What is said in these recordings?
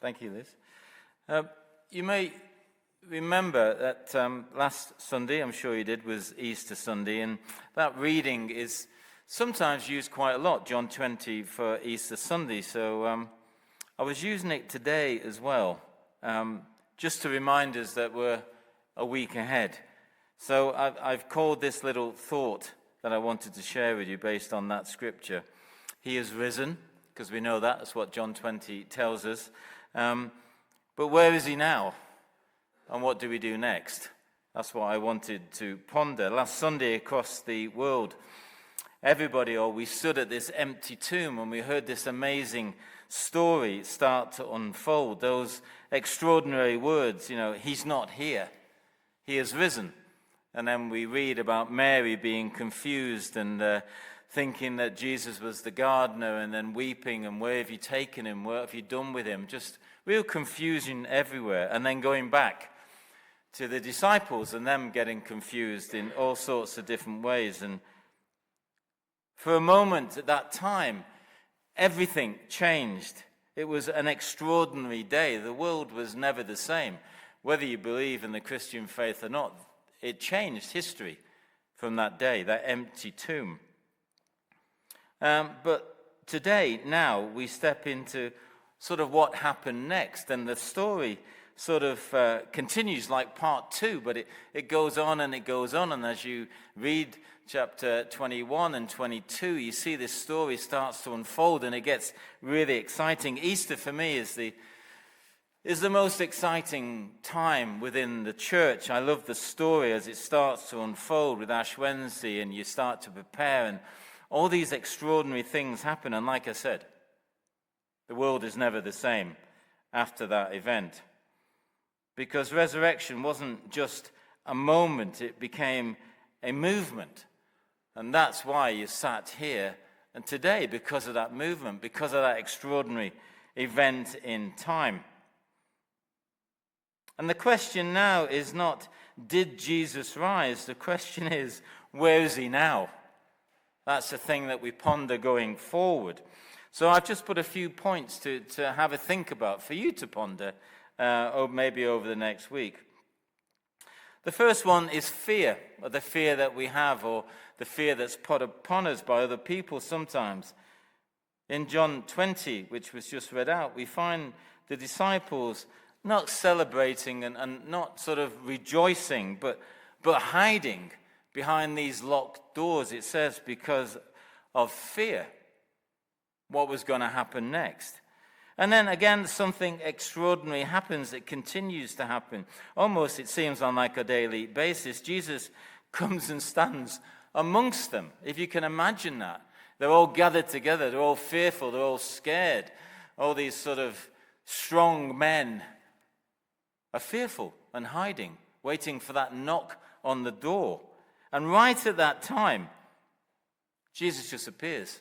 Thank you, Liz. You may remember that last Sunday, I'm sure you did, was Easter Sunday, and that reading is sometimes used quite a lot, John 20 for Easter Sunday, so I was using it today as well, just to remind us that we're a week ahead. So I've called this little thought that I wanted to share with you based on that scripture. He is risen, because we know that's what John 20 tells us. But where is he now? And what do we do next? That's what I wanted to ponder. Last Sunday across the world, we stood at this empty tomb and we heard this amazing story start to unfold. Those extraordinary words, he's not here. He is risen. And then we read about Mary being confused and thinking that Jesus was the gardener, and then weeping, and where have you taken him? What have you done with him? Just real confusion everywhere. And then going back to the disciples and them getting confused in all sorts of different ways. And for a moment at that time, everything changed. It was an extraordinary day. The world was never the same. Whether you believe in the Christian faith or not, it changed history from that day, that empty tomb. But today, now, we step into sort of what happened next, and the story sort of continues like part 2, but it goes on and it goes on, and as you read chapter 21 and 22, you see this story starts to unfold, and it gets really exciting. Easter, for me, is the most exciting time within the church. I love the story as it starts to unfold with Ash Wednesday, and you start to prepare, and all these extraordinary things happen. And like I said, the world is never the same after that event. Because resurrection wasn't just a moment, it became a movement. And that's why you sat here and today, because of that movement, because of that extraordinary event in time. And the question now is not, did Jesus rise? The question is, where is he now? That's the thing that we ponder going forward. So I've just put a few points to have a think about for you to ponder, or maybe over the next week. The first one is fear, or the fear that we have, or the fear that's put upon us by other people sometimes. In John 20, which was just read out, we find the disciples not celebrating and not sort of rejoicing, but hiding behind these locked doors, it says, because of fear. What was going to happen next? And then again, something extraordinary happens. It continues to happen. Almost, it seems, on like a daily basis. Jesus comes and stands amongst them. If you can imagine that. They're all gathered together. They're all fearful. They're all scared. All these sort of strong men are fearful and hiding, waiting for that knock on the door. And right at that time, Jesus just appears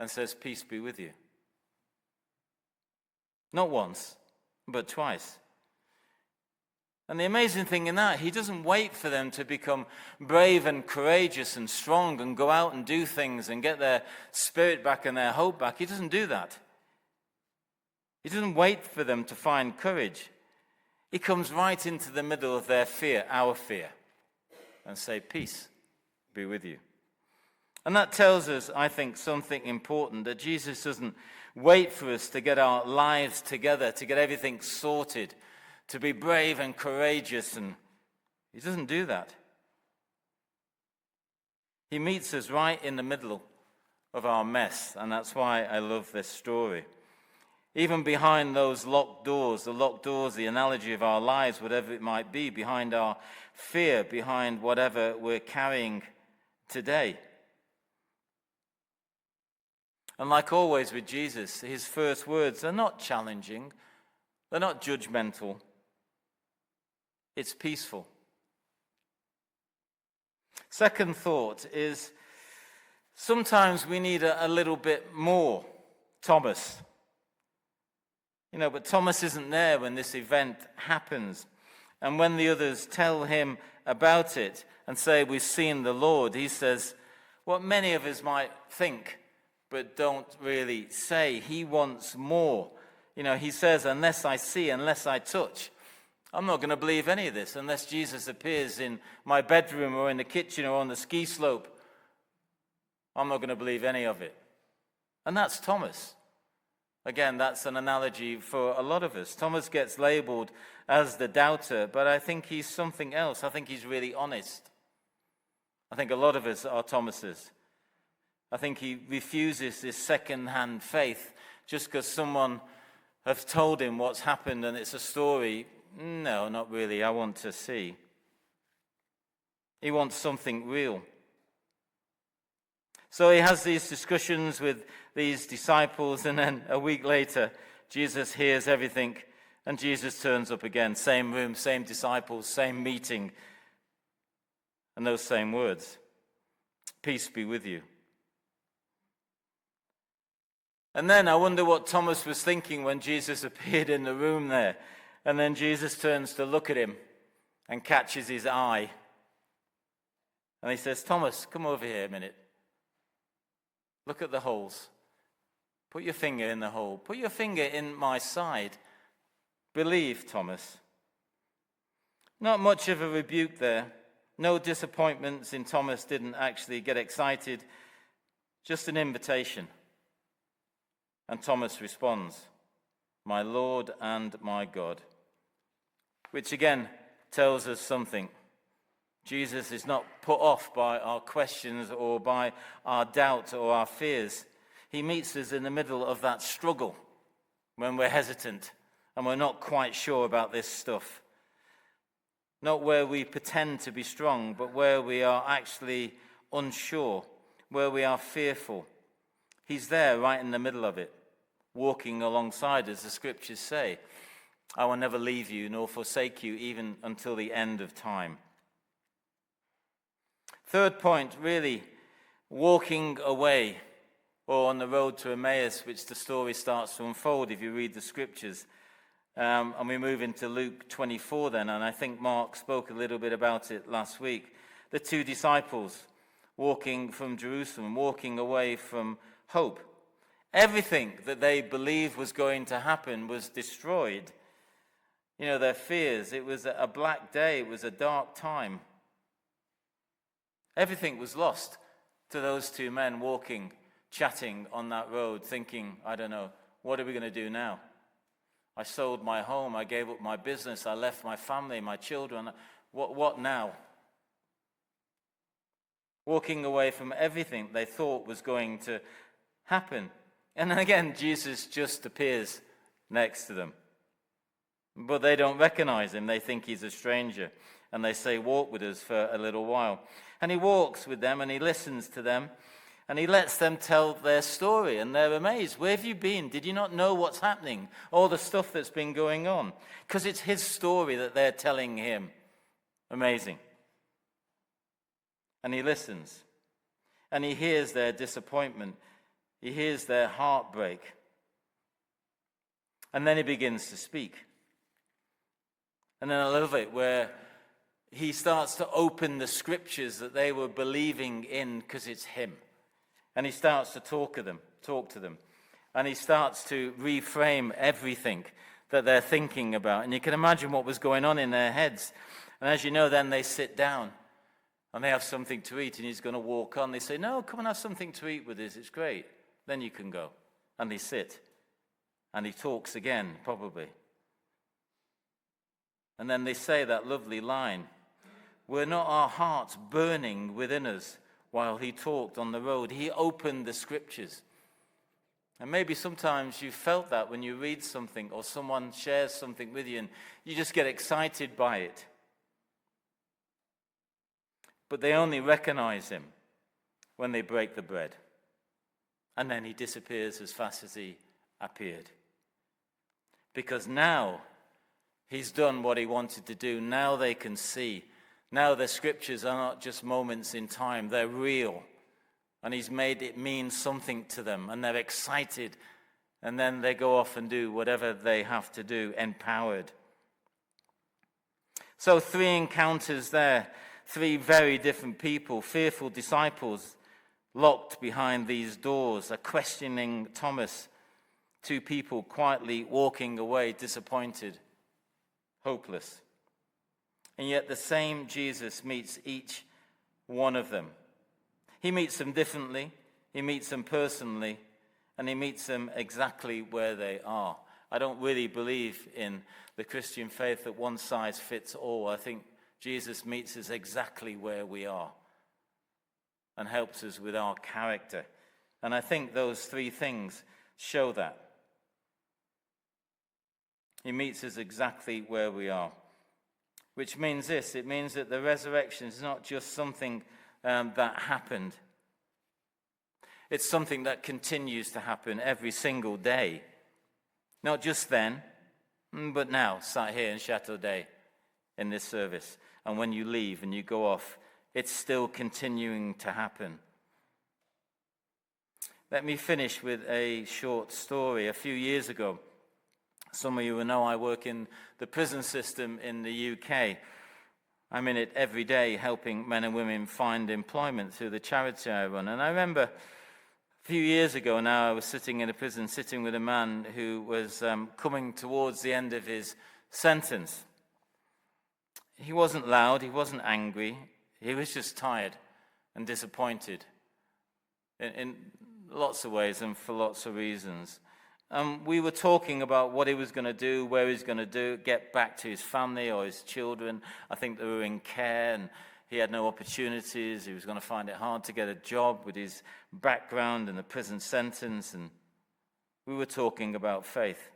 and says, "Peace be with you." Not once, but twice. And the amazing thing in that, he doesn't wait for them to become brave and courageous and strong and go out and do things and get their spirit back and their hope back. He doesn't do that. He doesn't wait for them to find courage. He comes right into the middle of their fear, our fear, and say, "Peace be with you." And that tells us, I think, something important, that Jesus doesn't wait for us to get our lives together, to get everything sorted, to be brave and courageous, and he doesn't do that. He meets us right in the middle of our mess, and that's why I love this story. Even behind those locked doors, the analogy of our lives, whatever it might be, behind our fear, behind whatever we're carrying today. And like always with Jesus, his first words are not challenging, they're not judgmental, it's peaceful. Second thought is, sometimes we need a little bit more Thomas. But Thomas isn't there when this event happens. And when the others tell him about it and say, "We've seen the Lord," he says what many of us might think, but don't really say. He wants more. he says, unless I see, unless I touch, I'm not going to believe any of this unless Jesus appears in my bedroom or in the kitchen or on the ski slope. I'm not going to believe any of it. And that's Thomas. Again, that's an analogy for a lot of us. Thomas gets labeled as the doubter, but I think he's something else. I think he's really honest. I think a lot of us are Thomases. I think he refuses this second-hand faith just because someone has told him what's happened and it's a story. No, not really. I want to see. He wants something real. So he has these discussions with these disciples, and then a week later, Jesus hears everything, and Jesus turns up again. Same room, same disciples, same meeting, and those same words. Peace be with you. And then I wonder what Thomas was thinking when Jesus appeared in the room there. And then Jesus turns to look at him and catches his eye. And he says, Thomas, come over here a minute. Look at the holes. Put your finger in the hole. Put your finger in my side. Believe, Thomas. Not much of a rebuke there. No disappointments in Thomas. Didn't actually get excited. Just an invitation. And Thomas responds, my Lord and my God. Which again tells us something. Jesus is not put off by our questions or by our doubt or our fears. He meets us in the middle of that struggle when we're hesitant and we're not quite sure about this stuff. Not where we pretend to be strong, but where we are actually unsure, where we are fearful. He's there right in the middle of it, walking alongside, as the scriptures say. I will never leave you nor forsake you even until the end of time. Third point, really, walking away, or on the road to Emmaus, which the story starts to unfold if you read the scriptures. And we move into Luke 24 then, and I think Mark spoke a little bit about it last week. The two disciples walking from Jerusalem, walking away from hope. Everything that they believed was going to happen was destroyed. Their fears. It was a black day. It was a dark time. Everything was lost to those two men walking, chatting on that road, thinking, I don't know, what are we going to do now? I sold my home. I gave up my business. I left my family, my children. What now? Walking away from everything they thought was going to happen. And then again, Jesus just appears next to them. But they don't recognize him. They think he's a stranger. And they say, walk with us for a little while. And he walks with them and he listens to them. And he lets them tell their story. And they're amazed. Where have you been? Did you not know what's happening? All the stuff that's been going on. Because it's his story that they're telling him. Amazing. And he listens. And he hears their disappointment. He hears their heartbreak. And then he begins to speak. And then I love it where he starts to open the scriptures that they were believing in because it's him. And he starts to talk to them. And he starts to reframe everything that they're thinking about. And you can imagine what was going on in their heads. And as you know, then they sit down and they have something to eat and he's going to walk on. They say, no, come and have something to eat with us. It's great. Then you can go. And they sit. And he talks again, probably. And then they say that lovely line, were not our hearts burning within us while he talked on the road? He opened the scriptures. And maybe sometimes you felt that when you read something or someone shares something with you and you just get excited by it. But they only recognize him when they break the bread. And then he disappears as fast as he appeared. Because now he's done what he wanted to do. Now they can see. Now the scriptures are not just moments in time. They're real. And he's made it mean something to them. And they're excited. And then they go off and do whatever they have to do, empowered. So 3 encounters there. 3 very different people. Fearful disciples locked behind these doors. A questioning Thomas. two people quietly walking away, disappointed, hopeless. And yet the same Jesus meets each one of them. He meets them differently, he meets them personally, and he meets them exactly where they are. I don't really believe in the Christian faith that one size fits all. I think Jesus meets us exactly where we are and helps us with our character. And I think those three things show that. He meets us exactly where we are. Which means this, it means that the resurrection is not just something that happened. It's something that continues to happen every single day. Not just then, but now, sat here in Château-d'Oex in this service. And when you leave and you go off, it's still continuing to happen. Let me finish with a short story. A few years ago, some of you will know I work in the prison system in the UK. I'm in it every day helping men and women find employment through the charity I run. And I remember a few years ago now, I was sitting in a prison, sitting with a man who was coming towards the end of his sentence. He wasn't loud, he wasn't angry, he was just tired and disappointed in lots of ways and for lots of reasons. We were talking about what he was going to do, where he was going to get back to his family or his children. I think they were in care and he had no opportunities. He was going to find it hard to get a job with his background and the prison sentence. And we were talking about faith.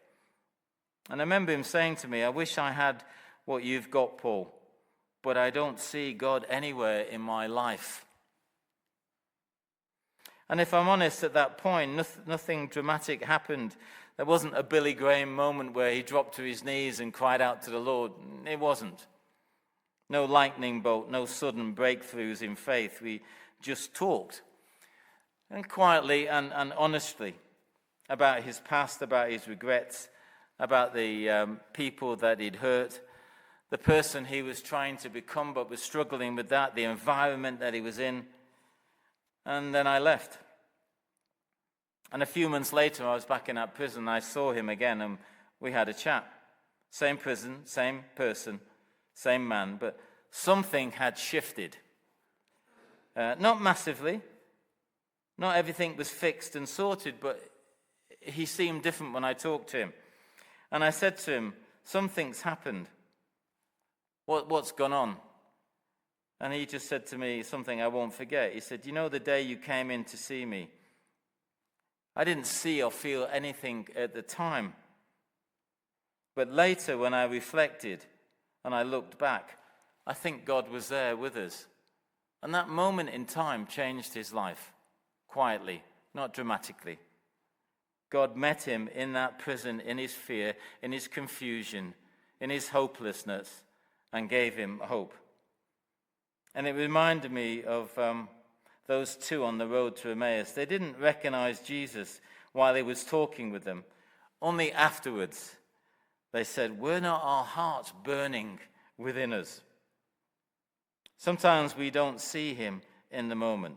And I remember him saying to me, I wish I had what you've got, Paul, but I don't see God anywhere in my life. And if I'm honest, at that point, nothing dramatic happened. There wasn't a Billy Graham moment where he dropped to his knees and cried out to the Lord. It wasn't. No lightning bolt, no sudden breakthroughs in faith. We just talked, and quietly and honestly, about his past, about his regrets, about the people that he'd hurt, the person he was trying to become but was struggling with that, the environment that he was in. And then I left. And a few months later, I was back in that prison. I saw him again, and we had a chat. Same prison, same person, same man, but something had shifted. Not massively. Not everything was fixed and sorted, but he seemed different when I talked to him. And I said to him, something's happened. What's gone on? And he just said to me something I won't forget. He said, you know, the day you came in to see me, I didn't see or feel anything at the time. But later, when I reflected and I looked back, I think God was there with us. And that moment in time changed his life, quietly, not dramatically. God met him in that prison, in his fear, in his confusion, in his hopelessness, and gave him hope. And it reminded me of those two on the road to Emmaus. They didn't recognize Jesus while he was talking with them. Only afterwards, they said, were not our hearts burning within us? Sometimes we don't see him in the moment,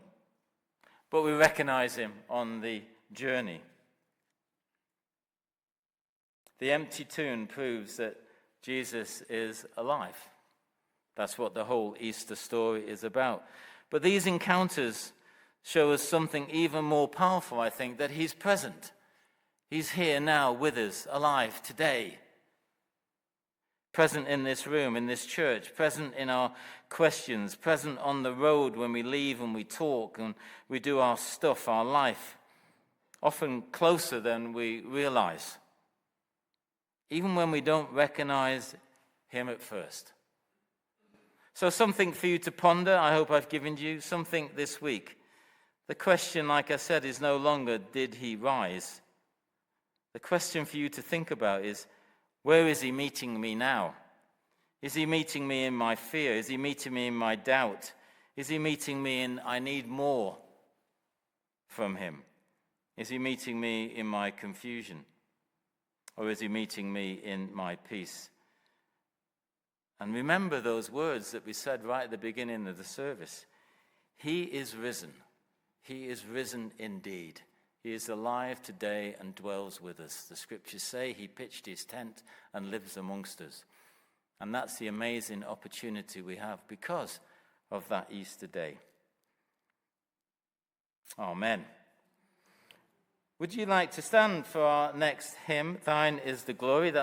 but we recognize him on the journey. The empty tomb proves that Jesus is alive. That's what the whole Easter story is about. But these encounters show us something even more powerful, I think, that he's present. He's here now with us, alive today. Present in this room, in this church, present in our questions, present on the road when we leave and we talk and we do our stuff, our life, often closer than we realize, even when we don't recognize him at first. So something for you to ponder. I hope I've given you something this week. The question, like I said, is no longer, did he rise? The question for you to think about is, where is he meeting me now? Is he meeting me in my fear? Is he meeting me in my doubt? Is he meeting me in, I need more from him? Is he meeting me in my confusion? Or is he meeting me in my peace? And remember those words that we said right at the beginning of the service. He is risen. He is risen indeed. He is alive today and dwells with us. The scriptures say he pitched his tent and lives amongst us. And that's the amazing opportunity we have because of that Easter day. Amen. Would you like to stand for our next hymn, Thine is the Glory? That's